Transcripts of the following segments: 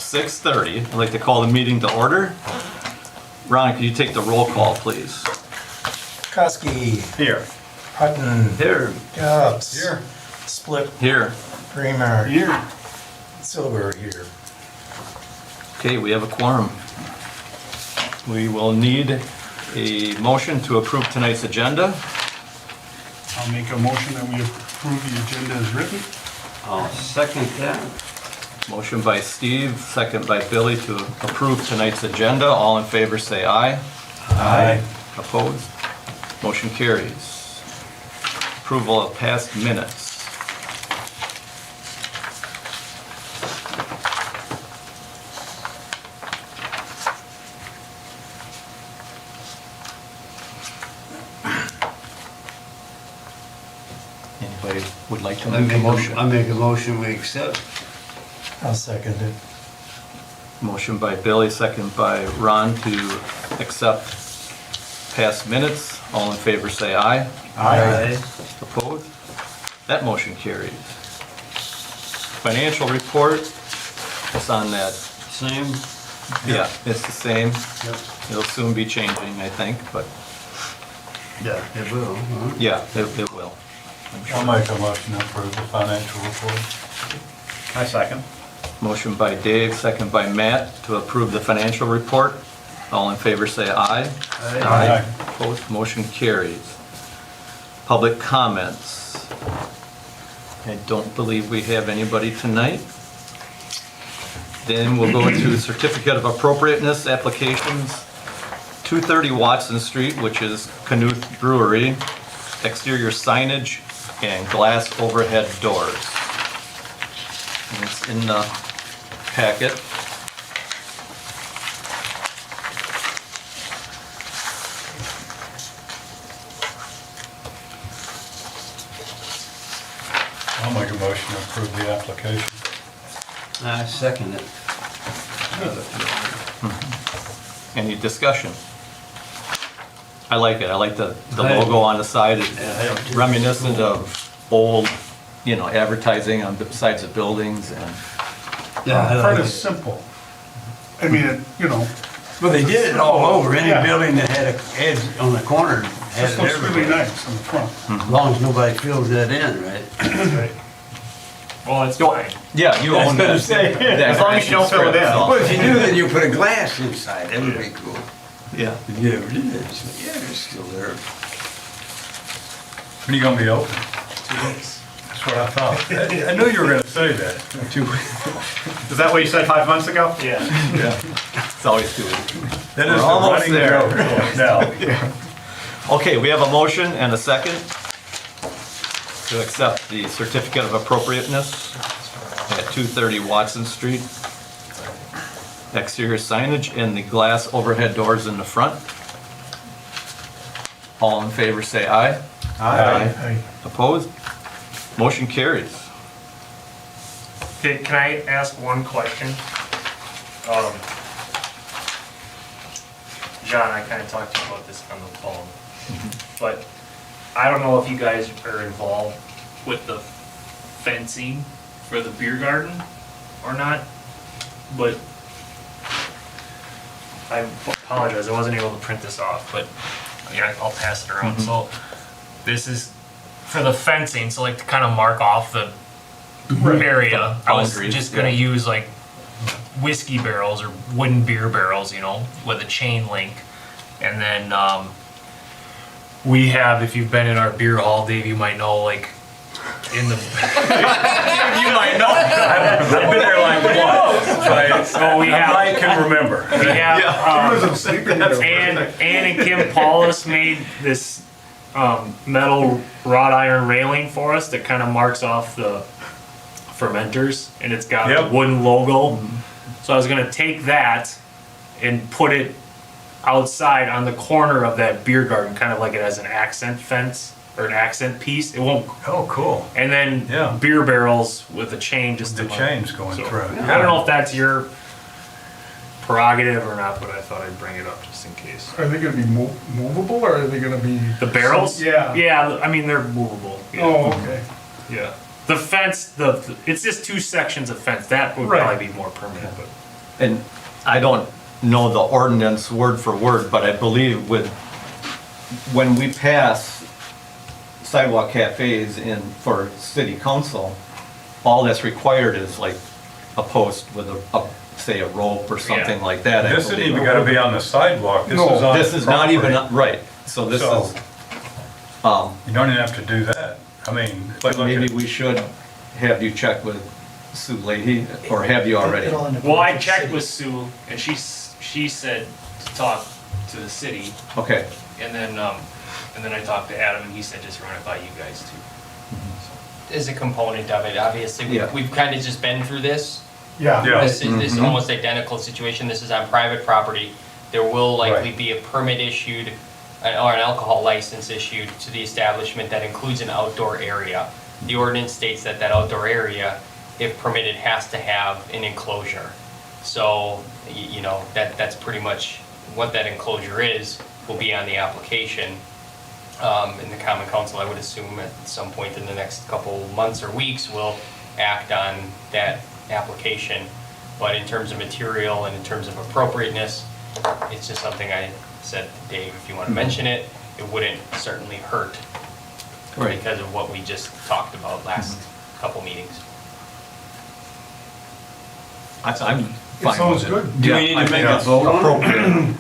6:30. I'd like to call the meeting to order. Ron, could you take the roll call, please? Koski. Here. Hutton. Here. Dobbs. Here. Split. Here. Kramer. Here. Silver here. Okay, we have a quorum. We will need a motion to approve tonight's agenda. I'll make a motion that we approve the agenda as written. I'll second that. Motion by Steve, second by Billy to approve tonight's agenda. All in favor say aye. Aye. Opposed? Motion carries. Approval of past minutes. Anybody would like to make a motion? I make a motion, we accept. I'll second it. Motion by Billy, second by Ron to accept past minutes. All in favor say aye. Aye. Opposed? That motion carries. Financial report, it's on that, Same? yeah, it's the same. Yep. It'll soon be changing, I think, but Yeah, it will, huh? yeah, it will. I'm sure. I'll make a motion to approve the financial report. I second. Motion by Dave, second by Matt to approve the financial report. All in favor say aye. Aye. Opposed, motion carries. Public comments. I don't believe we have anybody tonight. Then we'll go to certificate of appropriateness applications. 230 Watson Street, which is Knuth Brewery, exterior signage and glass overhead doors. And it's in the packet. I'll make a motion to approve the application. I second it. Any discussion? I like it. I like the I- logo on the side. It's Yeah, I do. reminiscent of old, advertising on the sides of buildings and, Yeah, I Part like is it. simple. I mean, Well, they did it all over, any Yeah. building that had a edge on the corner had this it looks really everywhere. nice on the front. As long as nobody fills that in, right? Well, it's fine. yeah, you I was own gonna that. say, that as long as you don't fill it in. strip, so- Well, if you do, then you put a glass inside, that would be cool. Yeah. If you ever did it, so, yeah, it's still there. When are you gonna be open? That's what I thought. I knew you were gonna say that. Is that what you said 5 months ago? Yeah. Yeah. It's always good. That We're is the almost running there. joke now. Okay, we have a motion and a second to accept the certificate of appropriateness at 230 Watson Street. Exterior signage and the glass overhead doors in the front. All in favor say aye. Aye. Opposed? Motion carries. Okay, can I ask one question? John, I kind of talked to you about this on the phone, but I don't know if you guys are involved with the fencing for the beer garden or not, but I apologize, I wasn't able to print this off, but yeah, I'll pass it around. So this is for the fencing, so like to kind of mark off the area. I was Boundaries, just gonna yeah. use like whiskey barrels or wooden beer barrels, with a chain link. And then we have, if you've been in our beer hall, Dave, you might know, like in the you might know. I've been there like once. Right? So we have I can remember. we have And Ann and Kim Paulus made this metal wrought iron railing for us that kind of marks off the fermenters, and it's got Yep. a wooden logo. So I was gonna take that and put it outside on the corner of that beer garden, kind of like it has an accent fence or an accent piece. It won't, Oh, cool. and then Yeah. beer barrels with a chain just The to chains going So, through. I don't know if that's your prerogative or not, but I thought I'd bring it up just in case. Are they gonna be movable or are they gonna be? The barrels? Yeah. Yeah, I mean, they're movable. Yeah. Oh, okay. Yeah. The fence, it's just two sections of fence. That would Right. probably be more permanent, but and I don't know the ordinance word for word, but I believe when we pass sidewalk cafes in for city council, all that's required is like a post with say a rope or something Yeah. like that. I This isn't believe. even gotta be on the sidewalk, this No, is on This is not even, property. right, so this So- is, You don't even have to do that. I mean, but look maybe at- we should have you check with Sue Leahy, or have you already? It'll end up Well, I going to the checked city. with Sue, and she said to talk to the city, Okay, and then I talked to Adam, and he said just run it by you guys too. Is a component of it, obviously. Yeah. We've kind of just been through this. Yeah. Yeah. This is Mhm. almost identical situation. This is on private property. There will likely Right. be a permit issued or an alcohol license issued to the establishment that includes an outdoor area. The ordinance states that that outdoor area, if permitted, has to have an enclosure. So, you know, that's pretty much what that enclosure is, will be on the application. And the common council, I would assume at some point in the next couple months or weeks, will act on that application. But in terms of material and in terms of appropriateness, it's just something I said to Dave, if you want to mention it, it wouldn't certainly hurt right. because of what we just talked about last couple meetings. I'm fine sounds with it. good. Do Yeah, we need to I think make a it's vote on it? appropriate.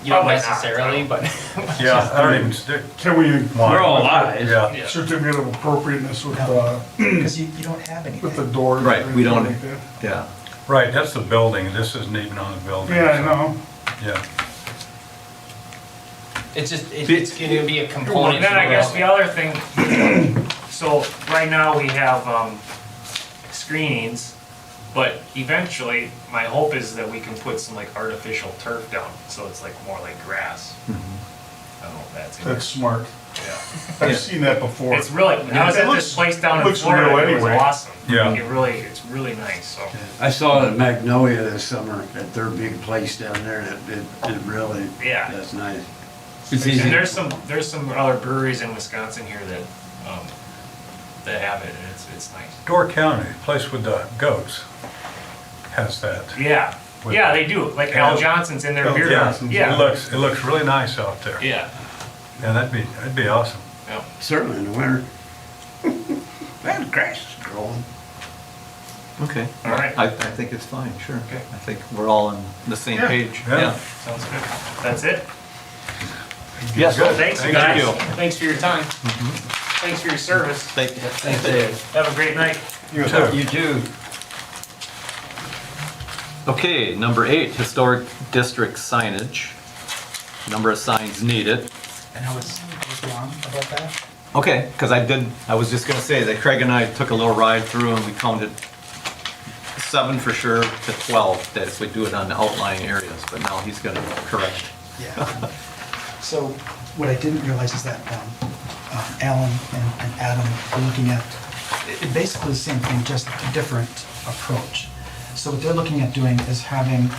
You don't Probably not, necessarily, but Yeah, I don't even stick. Can we, We're all alive. Yeah, Yeah. certificate of appropriateness with, Because you don't have with the anything. doors. Right, or we don't- anything like that. Yeah, right, that's the building, this isn't even on the building. Yeah, I so, know. Yeah, it's going to be a And component. then I to guess the development. other thing, so right now we have screenings, but eventually, my hope is that we can put some like artificial turf down, so it's like more like grass. I don't know if that's. That's smart. Yeah. I've seen that before. It's really, I was It at looks- this place down in looks Florida, real and it was anyway. awesome. Yeah. It's really nice, so. I saw it at Magnolia this summer, at their big place down there, it really, Yeah. that's nice. it's And easy. there's some other breweries in Wisconsin here that have it, and it's nice. Door County, place with the goats, has that. Yeah, With- yeah, they do, like Al Yeah. Johnson's in their Al beer Johnson's, garden. Yeah. It looks really nice out there. Yeah, Yeah, that'd be awesome. yeah. Certainly in the winter. Well, the grass is growing. Okay. All right. I think it's fine, sure. Okay. I think we're all on the same Yeah. page. Yeah. Sounds good. That's it? Yes. Good. Thanks, you Thank guys. you. Thanks for your time. Thanks for your service. Thanks, Dave. Have a great night. You too. You too. Okay, number 8, historic district signage. Number of signs needed. And I was wrong about that. Okay, because I was just gonna say that Craig and I took a little ride through and we counted 7 for sure to 12, that if we do it on the outlying areas, but now he's gonna correct. Yeah. So what I didn't realize is that Alan and Adam are looking at basically the same thing, just a different approach. So what they're looking at doing is having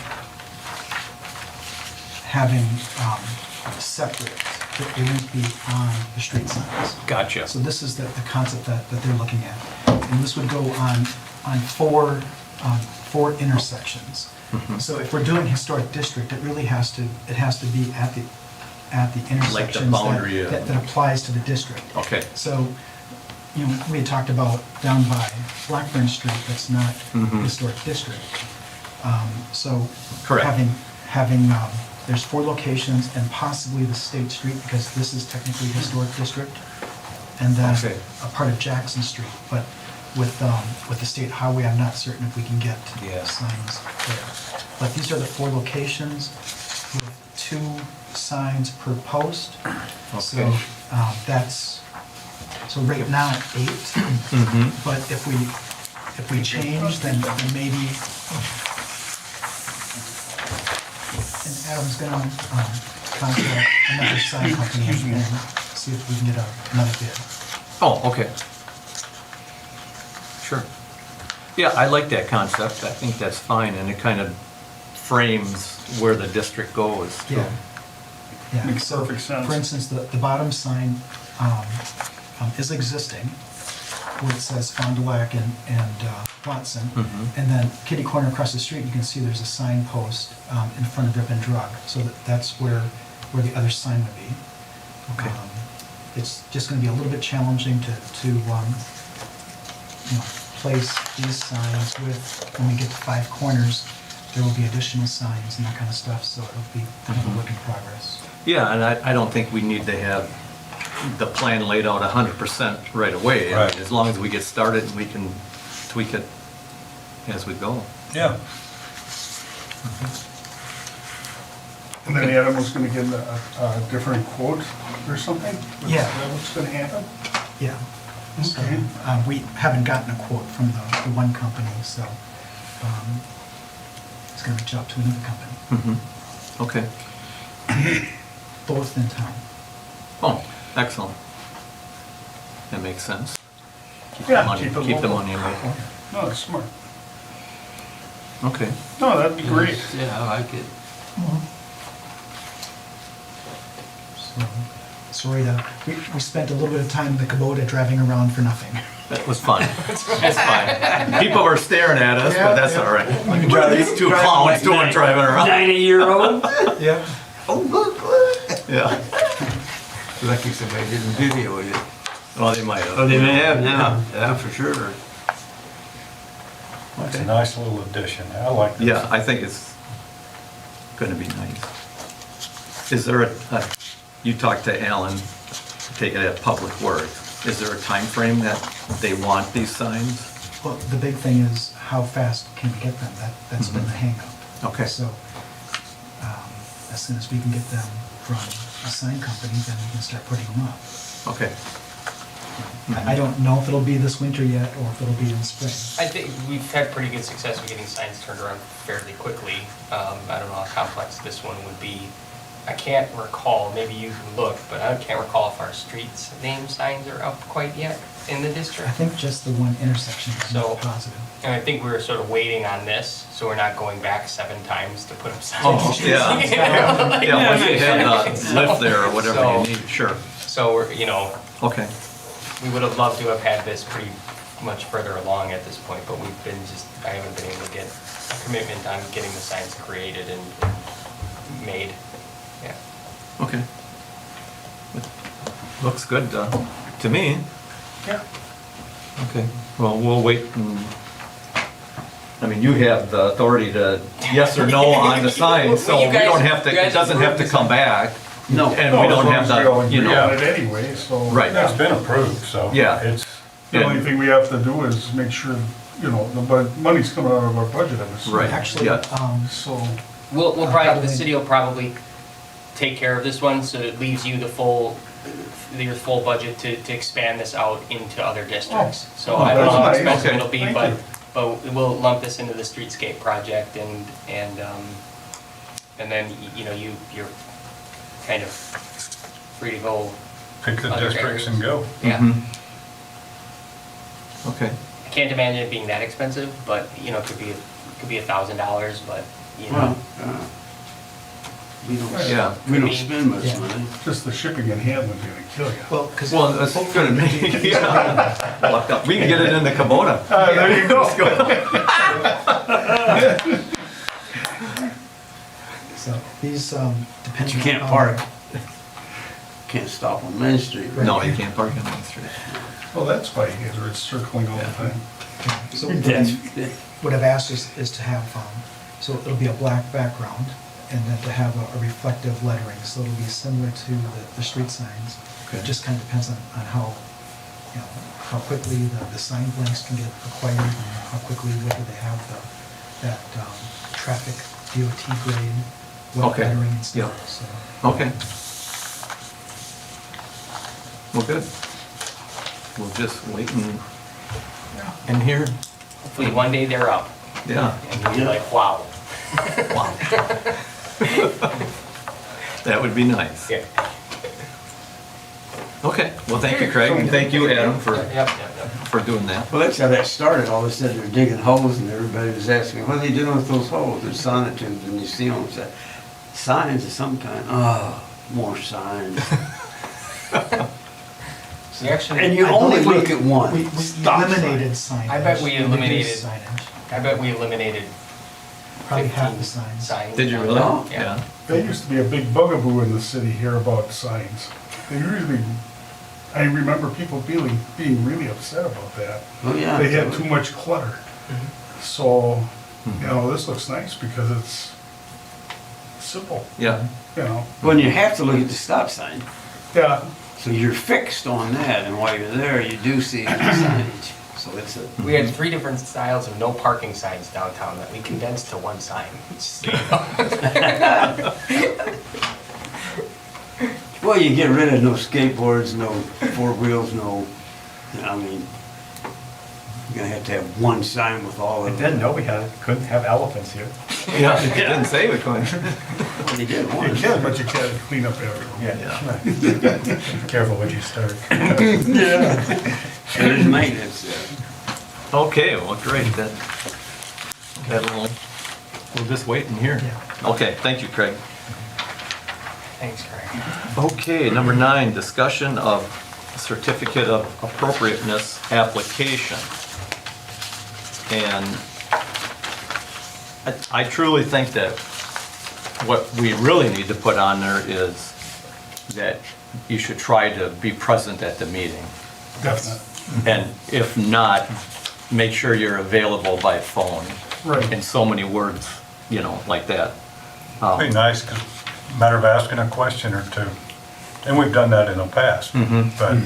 separate, that they won't be on the street signs. Gotcha. So this is the concept that they're looking at. And this would go on four intersections. So if we're doing historic district, it really has to be at the intersections boundary, that applies to the district. Okay. So, you know, we had talked about down by Blackburn Street, that's not historic district. So Correct. having, there's 4 locations and possibly the State Street, because this is technically historic district. And then Okay. a part of Jackson Street, but with the state highway, I'm not certain if we can get Yeah. signs there. But these are the 4 locations with 2 signs per post. So Okay. so right now 8, but if we change, then maybe, and Adam's gonna contact another sign company and see if we can get another bid. Oh, okay. Sure. Yeah, I like that concept. I think that's fine, and it kind of frames where the district goes. too. Yeah. Yeah, Makes so, perfect sense. for instance, the bottom sign is existing, where it says Fond du Lac and Watson. And then kitty corner across the street, you can see there's a signpost in front of Ripon Drug. So that's where the other sign would be. Okay. It's just gonna be a little bit challenging to place these signs with, when we get to 5 corners, there will be additional signs and that kind of stuff, so it'll be kind of a work in progress. Yeah, and I don't think we need to have the plan laid out 100% right away. I mean, Right. as long as we get started, we can tweak it as we go. Yeah. And then Adam was gonna get a different quote or something? Yeah. Is that what's gonna happen? Yeah. So, Okay. we haven't gotten a quote from the one company, so it's gonna reach out to another company, Okay. both in town. Oh, excellent. That makes sense. Yeah, Keep the money in local. No, that's smart. Okay. No, that'd be great. Yeah, I like it. So, sorry we spent a little bit of time in the Kubota driving around for nothing. That was fun. That's fine. People were staring at us, but that's all right. can What are drive- these two drive clowns like doing driving around? 90-year-old? Yeah. Oh, look. Yeah. Lucky somebody didn't video it. Well, they might have. Oh, they may have now, yeah, for sure. It's a nice little addition. I like this. Yeah, I think it's gonna be nice. Is there you talked to Alan, take it at Public Works. Is there a time frame that they want these signs? Well, the big thing is how fast can we get them? That's been the hangup. Okay. So, as soon as we can get them from a sign company, then we can start putting them up. Okay. I don't know if it'll be this winter yet, or if it'll be in spring. I think we've had pretty good success with getting signs turned around fairly quickly. I don't know how complex this one would be. I can't recall, maybe you can look, but I can't recall if our streets name signs are up quite yet in the I district. think just the one intersection is So- not positive. And I think we were sort of waiting on this, so we're not going back 7 times to put up signs. Oh, yeah. Yeah, once you have the lift there or whatever So- you need, sure. So we're, Okay. we would have loved to have had this pretty much further along at this point, but I haven't been able to get a commitment on getting the signs created and made. Yeah. Okay. Looks good to me. Yeah. Okay, well, we'll wait and, I mean, you have the authority to yes or no on the sign, so Well, you we guys- don't have to, you guys it doesn't have to approved come the back. No. And we don't have to, you We got know, it anyway, so. Right. It's been approved, so. Yeah. It's, The only thing we have to do is make sure, the money's coming out of our budget, I'm assuming. Right. Actually, yeah. So, We'll probably, probably- the city will probably take care of this one, so it leaves you your full budget to expand this out into other districts. Oh. So Oh, I don't know how that's nice. expensive Okay. it'll be, Thank but, you. but we'll lump this into the streetscape project and then, you're kind of free to go. pick the Other districts areas. and go. Yeah. Mhm. Okay, I can't imagine it being that expensive, but, it could be $1,000, but, Well, we don't, Yeah. we don't spend much Yeah. money. just the shipping and handling's gonna kill you. well, because. well, that's gonna make, yeah. Luck up. We can get it in the Kubota. There you go. So these, But depending. you can't on- park. Can't stop on Main Street. No, you can't park on Main Street. Well, that's why it's circling all the time. So what I've asked is to have, so it'll be a black background, and then to have a reflective lettering, so it'll be similar to the street signs. Okay. It just kind of depends on how, how quickly the sign blanks can get acquired, and how quickly, whether they have that traffic DOT grade, what Okay. lettering and Yeah. stuff, so. Okay. Well, good. We'll just wait and hear. Hopefully one day they're up, Yeah. and you'll be like, wow. Wow. That would be nice. Yeah. Okay, well, thank you, Craig, and thank you, Adam, Yep. for doing that. Well, that's how that started. All of a sudden, they're digging holes, and everybody was asking, what are they doing with those holes? They're sonotubes, and you see them, say, signs of some kind. Oh, more signs. We actually, And you I only believe look at one. We Stop sign. eliminated signage. I bet we reduced eliminated- signage. I bet we eliminated Probably half 15 the signs. signs. Did you really? Oh. Yeah. There used to be a big bugaboo in the city here about signs. They usually, I remember people being really upset about that. Oh, yeah. They had too much clutter. So, you know, this looks nice because it's simple, Yeah. you know. When you have to look at the stop sign, Yeah, so you're fixed on that, and while you're there, you do see the signage. So it's a, We had 3 different styles of no parking signs downtown that we condensed to one sign. Just so you know. well, you get rid of no skateboards, no four wheels, no, I mean, you're gonna have to have one sign with all I of didn't them. know we couldn't have elephants here. Yeah, you didn't say which one. Well, you did you one. can, but you can't clean up everything. Yeah. Careful what you start. There's maintenance there. Okay, well, great, then. We'll just wait in here. Yeah. Okay, thank you, Craig. Thanks, Craig. Okay, number 9, discussion of certificate of appropriateness application. And I truly think that what we really need to put on there is that you should try to be present at the meeting. Definitely. And if not, make sure you're available by phone. Right. In so many words, you know, like that. Be nice, 'cause matter of asking a question or two. And we've done that in the past. But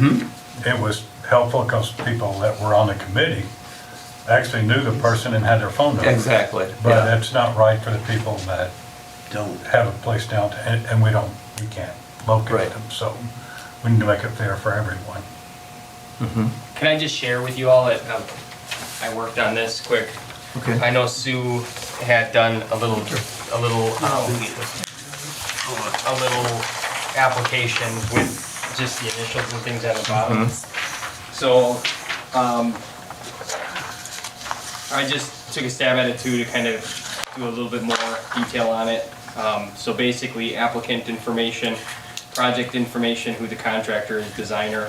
it was helpful because people that were on the committee actually knew the person and had their phone number. Exactly, But yeah. it's not right for the people that Don't. have a place down, and we can't locate Right. them. So we need to make it fair for everyone. Can I just share with you all that I worked on this quick? Okay. I know Sue had done a little application with just the initials and things at the bottom. So, I just took a stab at it too to kind of do a little bit more detail on it. So basically applicant information, project information, who the contractor is, designer,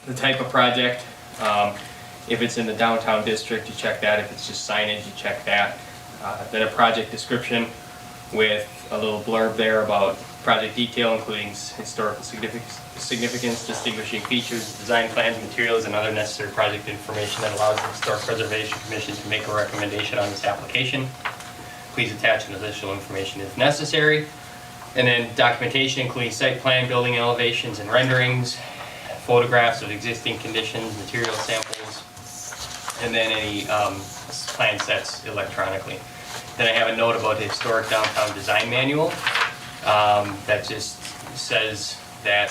the type of project. If it's in the downtown district, you check that. If it's just signage, you check that. Then a project description with a little blurb there about project detail, including historical significance, distinguishing features, design plans, materials, and other necessary project information that allows the Historic Preservation Commission to make a recommendation on this application. Please attach an additional information if necessary. And then documentation, including site plan, building elevations and renderings, photographs of existing conditions, material samples, and then any plan sets electronically. Then I have a note about the Historic Downtown Design Manual that just says that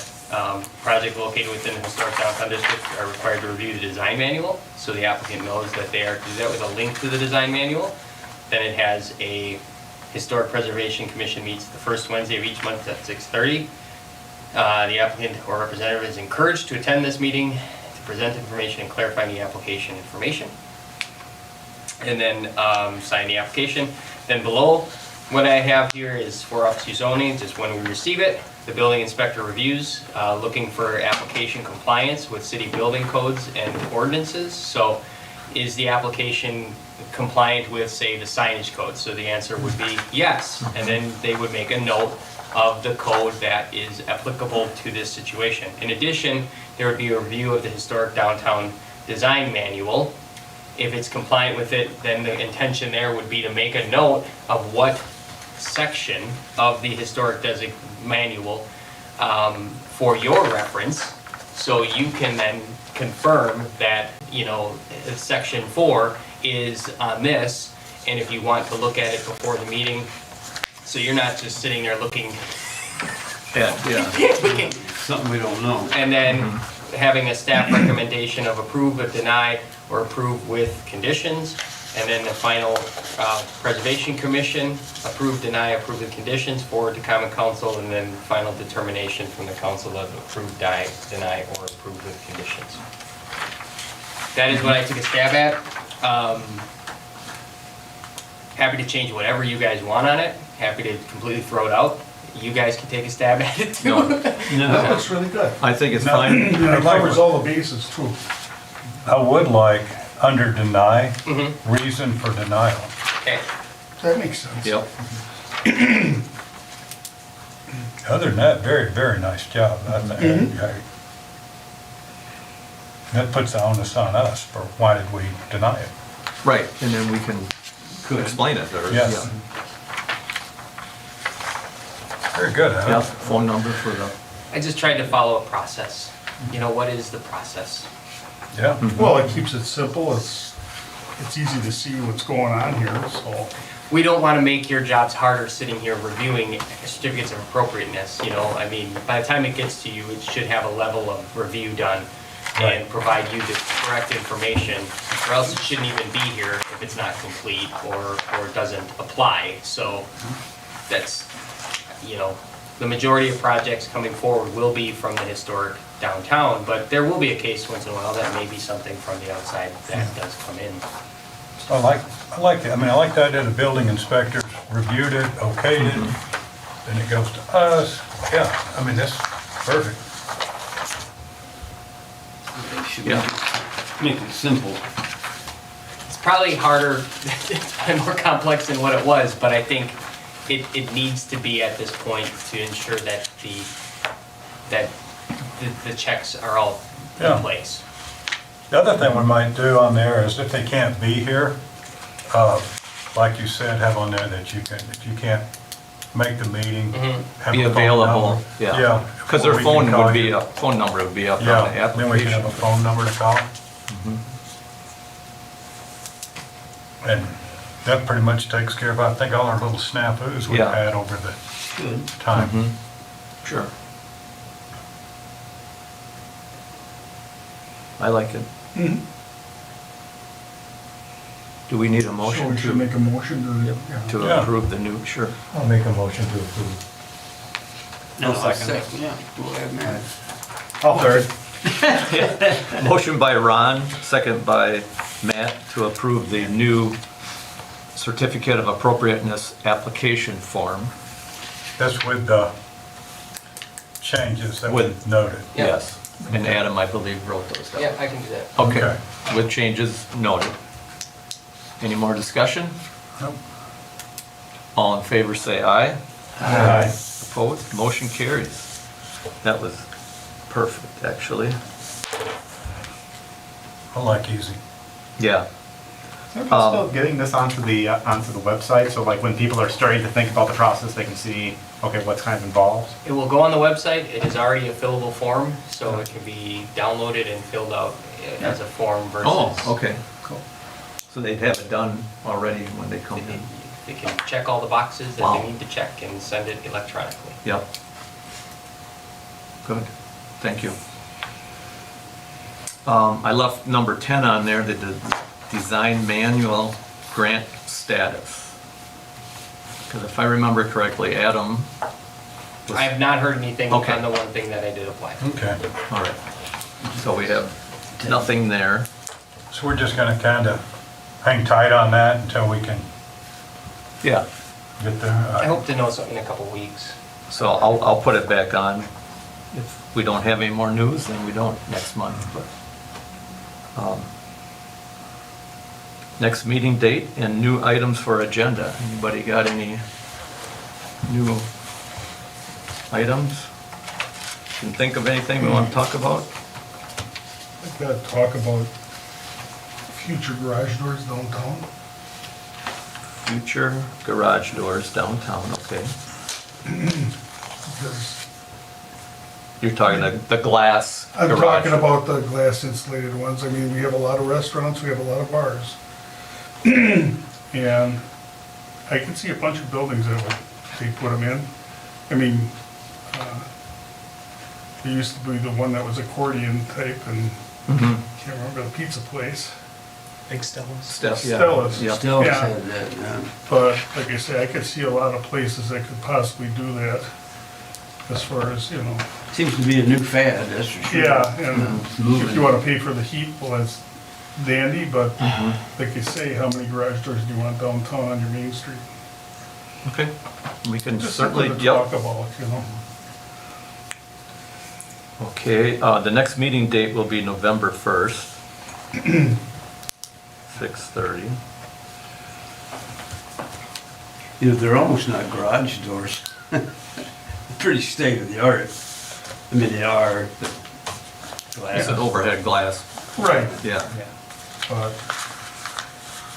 projects located within the Historic Downtown District are required to review the design manual, so the applicant knows that they are to do that with a link to the design manual. Then it has a Historic Preservation Commission meets the first Wednesday of each month at 6:30. The applicant or representative is encouraged to attend this meeting to present information and clarify the application information. And then sign the application. Then below, what I have here is for office use only, just when we receive it. The building inspector reviews, looking for application compliance with city building codes and ordinances. So is the application compliant with, say, the signage code? So the answer would be yes. And then they would make a note of the code that is applicable to this situation. In addition, there would be a review of the Historic Downtown Design Manual. If it's compliant with it, then the intention there would be to make a note of what section of the Historic Manual for your reference, so you can then confirm that, you know, section 4 is on this, and if you want to look at it before the meeting, so you're not just sitting there looking Yeah. Something we don't know. and then having a staff recommendation of approve or deny or approve with conditions. And then the final Preservation Commission, approve, deny, approve with conditions, forward to Common Council, and then final determination from the council of approve, deny, or approve with conditions. That is what I took a stab at. Happy to change whatever you guys want on it. Happy to completely throw it out. You guys can take a stab at it too. No. That looks really good. I think it's No. fine. And it covers all the bases too. I would like, under deny, Mhm. reason for denial. Okay. That makes sense. Yep. Other than that, very, very nice job. I think. That puts the onus on us for why did we deny it? Right, and then we can explain it, or, Yes. yeah. Very good, Yeah, huh? phone number for the, I just tried to follow a process. You know, what is the process? Yeah. Well, it keeps it simple, it's easy to see what's going on here, so. We don't want to make your jobs harder sitting here reviewing certificates of appropriateness, you know? I mean, by the time it gets to you, it should have a level of review done and Right. provide you the correct information, or else it shouldn't even be here if it's not complete or doesn't apply. So that's, you know, the majority of projects coming forward will be from the historic downtown, but there will be a case once in a while that may be something from the outside that does come in. I like it. I mean, I like the idea the building inspectors reviewed it, okayed it, then it goes to us. Yeah, I mean, that's perfect. They should Yeah. make it simple. It's probably harder, it's probably more complex than what it was, but I think it needs to be at this point to ensure that the checks are all Yeah. in place. The other thing we might do on there is if they can't be here, like you said, have on there that you can't make the meeting. Mhm. have be a phone available, number. yeah. Because their or we can phone call would be, you. phone number would be up on the Yeah, then we can have a application. phone number to call. Mhm. And that pretty much takes care of, I think, all our little snafus we've Yeah. had over the Good. time. Mhm. Sure. I like it. Do we need a So motion we should make a motion to, yeah. to Yeah. approve the new, sure. I'll make a motion to approve. No, second. Yeah, go ahead, man. I'll third. Motion by Ron, second by Matt, to approve the new certificate of appropriateness application form. That's with the changes that we With- noted. Yeah. Yes, and Adam, I believe, wrote those down. Yeah, I can do that. Okay, Okay. with changes noted. Any more discussion? Nope. All in favor, say aye. Aye. Opposed, motion carries. That was perfect, actually. I like easy. Yeah, Are we still getting this onto the website, so like when people are starting to think about the process, they can see, okay, what's kind of involved? It will go on the website. It is already a fillable form, so it can be downloaded and filled out as a form versus. oh, okay, cool. So they'd have it done already when they come in. They can check all the boxes that Wow. they need to check and send it electronically. Yep. Good, thank you. I left number 10 on there, the design manual grant status. Because if I remember correctly, Adam was... I have not heard anything Okay. on the one thing that I did apply. Okay. All right, so we have nothing there. So we're just gonna kind of hang tight on that until we can Yeah, get there. I hope to know something in a couple weeks. so I'll put it back on. If we don't have any more news, then we don't next month, but... Next meeting date and new items for agenda. Anybody got any new items? Can think of anything we want to talk about? I've got to talk about future garage doors downtown. Future garage doors downtown, okay. Because You're talking the glass I'm garage. talking about the glass insulated ones. I mean, we have a lot of restaurants, we have a lot of bars. And I can see a bunch of buildings that would, they put them in. I mean, there used to be the one that was accordion type and Mhm. can't remember the pizza place. Big Stella's. Steph, yeah. Stella's. Yeah. Still Yeah. said that, yeah. But like I say, I could see a lot of places that could possibly do that as far as, you know. Seems to be a new fad, that's for sure. Yeah, and It's moving. if you wanna pay for the heat, well, that's dandy, but like you say, how many garage doors do you want downtown on your main street? Okay, we can Just certainly, something to yep. talk about, you know? Okay, the next meeting date will be November 1st, 6:30. You know, they're almost not garage doors. Pretty state of the art. I mean, they are, but It's an glass. overhead glass, Right, yeah. but,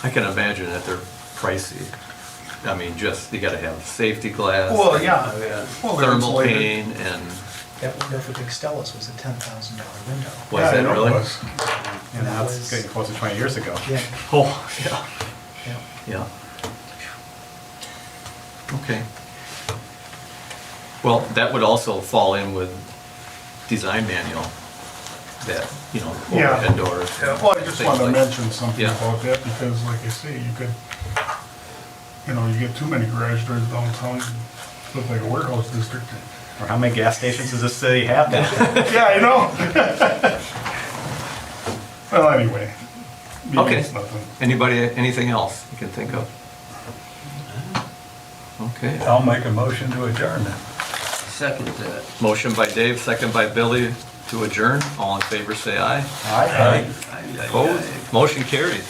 I can imagine that they're pricey. I mean, just, you gotta have safety glass. well, yeah. Oh, yeah. Well, they're Thermal insulated. pane and, That window for Big Stella's was a $10,000 window. was Yeah, I that know it really? was. And that that's was- getting close to 20 years ago. Yeah, Oh, yeah, yeah. yeah. Okay. Well, that would also fall in with design manual, that, you know, Yeah. overhead doors. Yeah, well, I just things wanted to like- mention something Yeah. about that, because like I say, you could, you know, you get too many garage doors downtown, you look like a warehouse district. Or how many gas stations does this city have now? Yeah, I know. Well, anyway. maybe Okay. it's nothing. Anybody, anything else you can think of? Okay. I'll make a motion to adjourn then. Second that. Motion by Dave, second by Billy to adjourn. All in favor, say aye. Aye. Opposed? Motion carries.